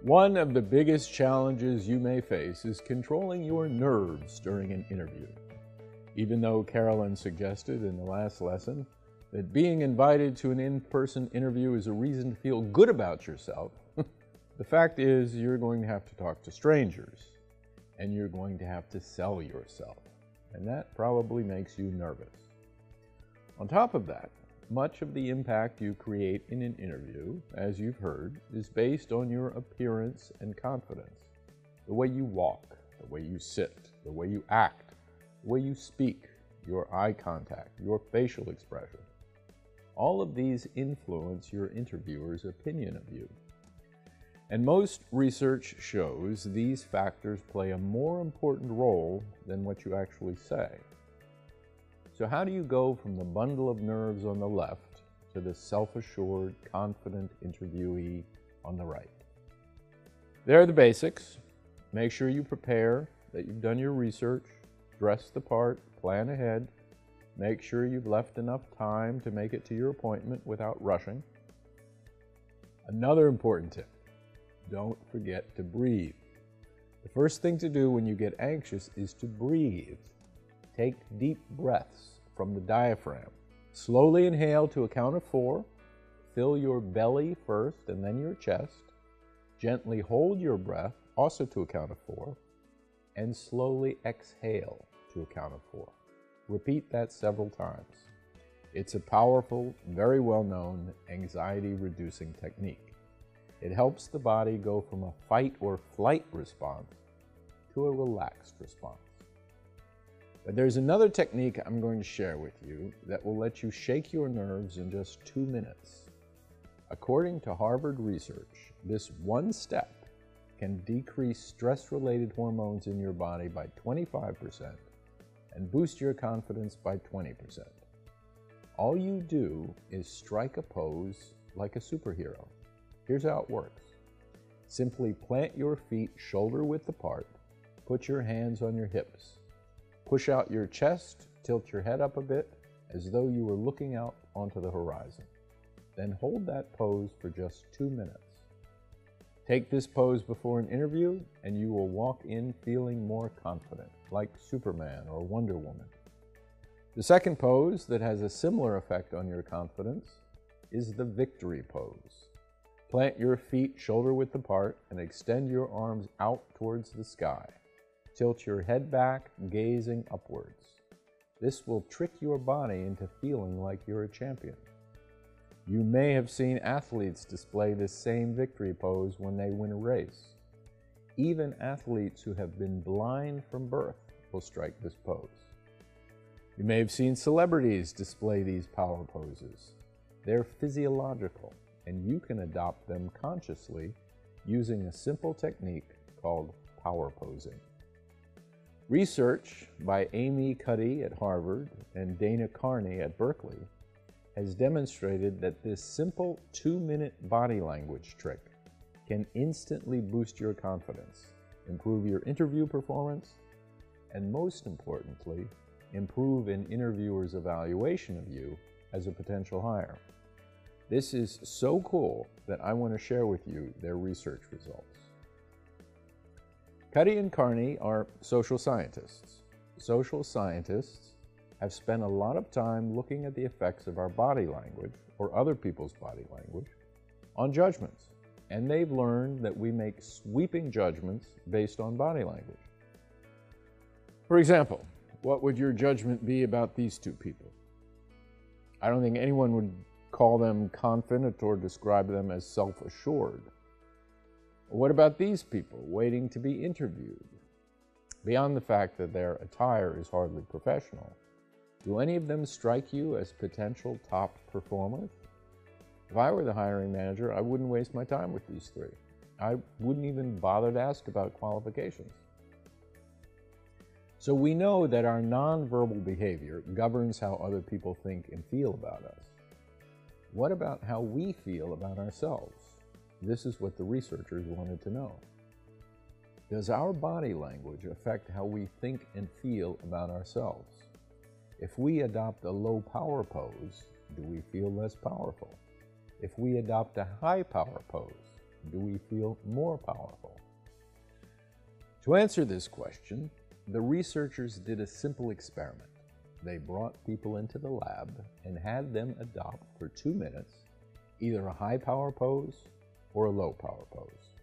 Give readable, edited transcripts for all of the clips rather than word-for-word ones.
One of the biggest challenges you may face is controlling your nerves during an interview. Even though Carolyn suggested in the last lesson that being invited to an in-person interview is a reason to feel good about yourself, the fact is you're going to have to talk to strangers, and you're going to have to sell yourself, and that probably makes you nervous. On top of that, much of the impact you create in an interview, as you've heard, is based on your appearance and confidence. The way you walk, the way you sit, the way you act, the way you speak, your eye contact, your facial expression. All of these influence your interviewer's opinion of you. And most research shows these factors play a more important role than what you actually say. So how do you go from the bundle of nerves on the left to the self-assured, confident interviewee on the right? There are the basics. Make sure you prepare, that you've done your research, dress the part, plan ahead, make sure you've left enough time to make it to your appointment without rushing. Another important tip, don't forget to breathe. The first thing to do when you get anxious is to breathe. Take deep breaths from the diaphragm. Slowly inhale to a count of 4. Fill your belly first and then your chest. Gently hold your breath, also to a count of 4. And slowly exhale to a count of 4. Repeat that several times. It's a powerful, very well-known anxiety-reducing technique. It helps the body go from a fight or flight response to a relaxed response. But there's another technique I'm going to share with you that will let you shake your nerves in just 2 minutes. According to Harvard research, this one step can decrease stress-related hormones in your body by 25% and boost your confidence by 20%. All you do is strike a pose like a superhero. Here's how it works. Simply plant your feet shoulder-width apart, put your hands on your hips. Push out your chest, tilt your head up a bit, as though you were looking out onto the horizon. Then hold that pose for just 2 minutes. Take this pose before an interview, and you will walk in feeling more confident, like Superman or Wonder Woman. The second pose that has a similar effect on your confidence is the victory pose. Plant your feet shoulder-width apart and extend your arms out towards the sky. Tilt your head back, gazing upwards. This will trick your body into feeling like you're a champion. You may have seen athletes display this same victory pose when they win a race. Even athletes who have been blind from birth will strike this pose. You may have seen celebrities display these power poses. They're physiological, and you can adopt them consciously using a simple technique called power posing. Research by Amy Cuddy at Harvard and Dana Carney at Berkeley has demonstrated that this simple 2-minute body language trick can instantly boost your confidence, improve your interview performance, and most importantly, improve an interviewer's evaluation of you as a potential hire. This is so cool that I want to share with you their research results. Cuddy and Carney are social scientists. Social scientists have spent a lot of time looking at the effects of our body language, or other people's body language, on judgments. And they've learned that we make sweeping judgments based on body language. For example, what would your judgment be about these two people? I don't think anyone would call them confident or describe them as self-assured. What about these people waiting to be interviewed? Beyond the fact that their attire is hardly professional, do any of them strike you as potential top performers? If I were the hiring manager, I wouldn't waste my time with these three. I wouldn't even bother to ask about qualifications. So we know that our nonverbal behavior governs how other people think and feel about us. What about how we feel about ourselves? This is what the researchers wanted to know. Does our body language affect how we think and feel about ourselves? If we adopt a low power pose, do we feel less powerful? If we adopt a high power pose, do we feel more powerful? To answer this question, the researchers did a simple experiment. They brought people into the lab and had them adopt for 2 minutes either a high power pose or a low power pose.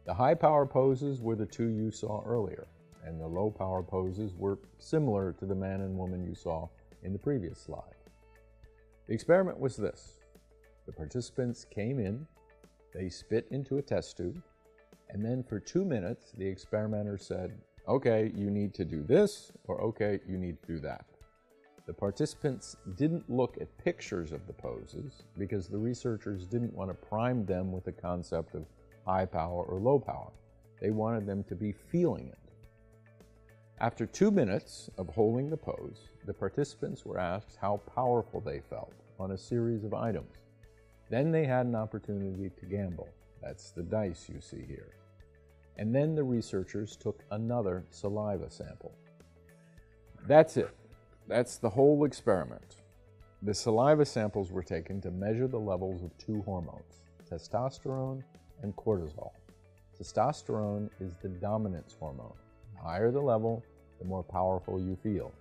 The high power poses were the two you saw earlier, and the low power poses were similar to the man and woman you saw in the previous slide. The experiment was this. The participants came in, they spit into a test tube, and then for 2 minutes, the experimenter said, okay, you need to do this, or okay, you need to do that. The participants didn't look at pictures of the poses because the researchers didn't want to prime them with the concept of high power or low power. They wanted them to be feeling it. After 2 minutes of holding the pose, the participants were asked how powerful they felt on a series of items. Then they had an opportunity to gamble. That's the dice you see here. And then the researchers took another saliva sample. That's it. That's the whole experiment. The saliva samples were taken to measure the levels of two hormones, testosterone and cortisol. Testosterone is the dominance hormone. The higher the level, the more powerful you feel.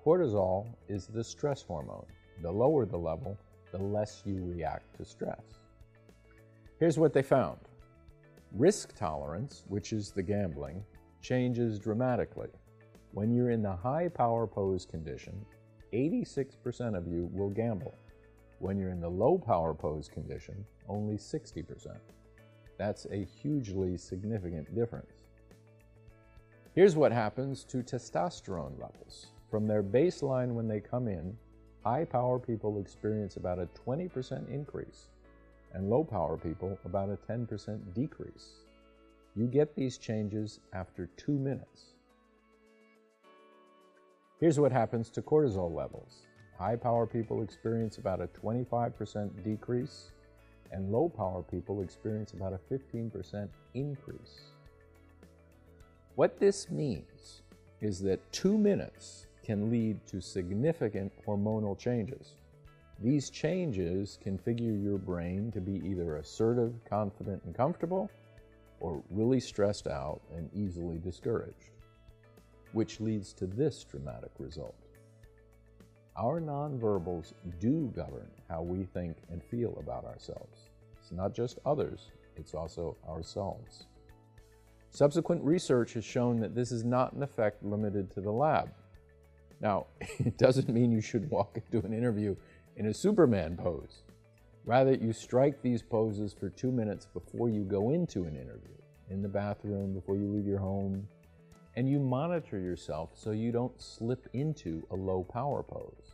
Cortisol is the stress hormone. The lower the level, the less you react to stress. Here's what they found. Risk tolerance, which is the gambling, changes dramatically. When you're in the high power pose condition, 86% of you will gamble. When you're in the low power pose condition, only 60%. That's a hugely significant difference. Here's what happens to testosterone levels. From their baseline when they come in, high power people experience about a 20% increase, and low power people about a 10% decrease. You get these changes after 2 minutes. Here's what happens to cortisol levels. High power people experience about a 25% decrease, and low power people experience about a 15% increase. What this means is that 2 minutes can lead to significant hormonal changes. These changes configure your brain to be either assertive, confident, and comfortable, or really stressed out and easily discouraged, which leads to this dramatic result. Our nonverbals do govern how we think and feel about ourselves. It's not just others, it's also ourselves. Subsequent research has shown that this is not an effect limited to the lab. Now, it doesn't mean you should walk into an interview in a Superman pose. Rather, you strike these poses for 2 minutes before you go into an interview, in the bathroom, before you leave your home, and you monitor yourself so you don't slip into a low power pose.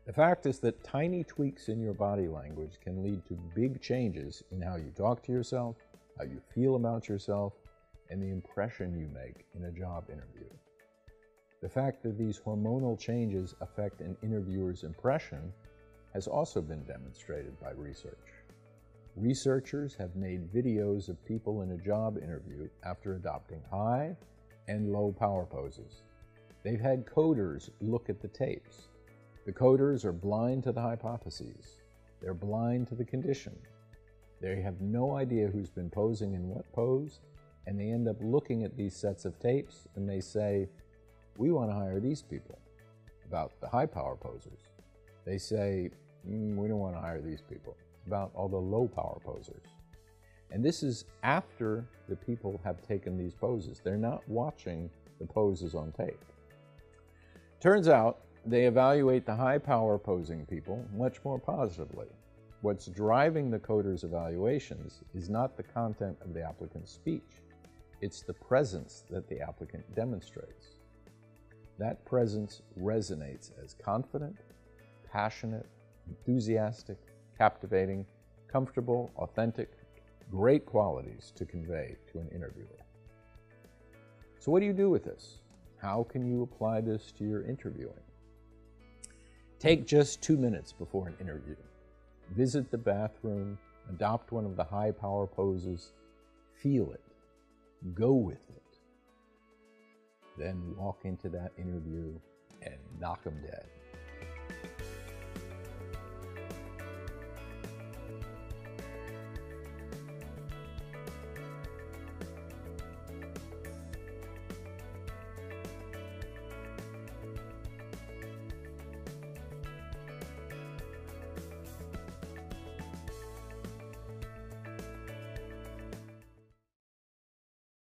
The fact is that tiny tweaks in your body language can lead to big changes in how you talk to yourself, how you feel about yourself, and the impression you make in a job interview. The fact that these hormonal changes affect an interviewer's impression has also been demonstrated by research. Researchers have made videos of people in a job interview after adopting high and low power poses. They've had coders look at the tapes. The coders are blind to the hypotheses. They're blind to the condition. They have no idea who's been posing in what pose, and they end up looking at these sets of tapes and they say, we want to hire these people, about the high power posers. They say, we don't want to hire these people, about all the low power posers. And this is after the people have taken these poses. They're not watching the poses on tape. Turns out they evaluate the high power posing people much more positively. What's driving the coders' evaluations is not the content of the applicant's speech. It's the presence that the applicant demonstrates. That presence resonates as confident, passionate, enthusiastic, captivating, comfortable, authentic, great qualities to convey to an interviewer. So what do you do with this? How can you apply this to your interviewing? Take just 2 minutes before an interview. Visit the bathroom, adopt one of the high power poses, feel it, go with it. Then walk into that interview and knock them dead.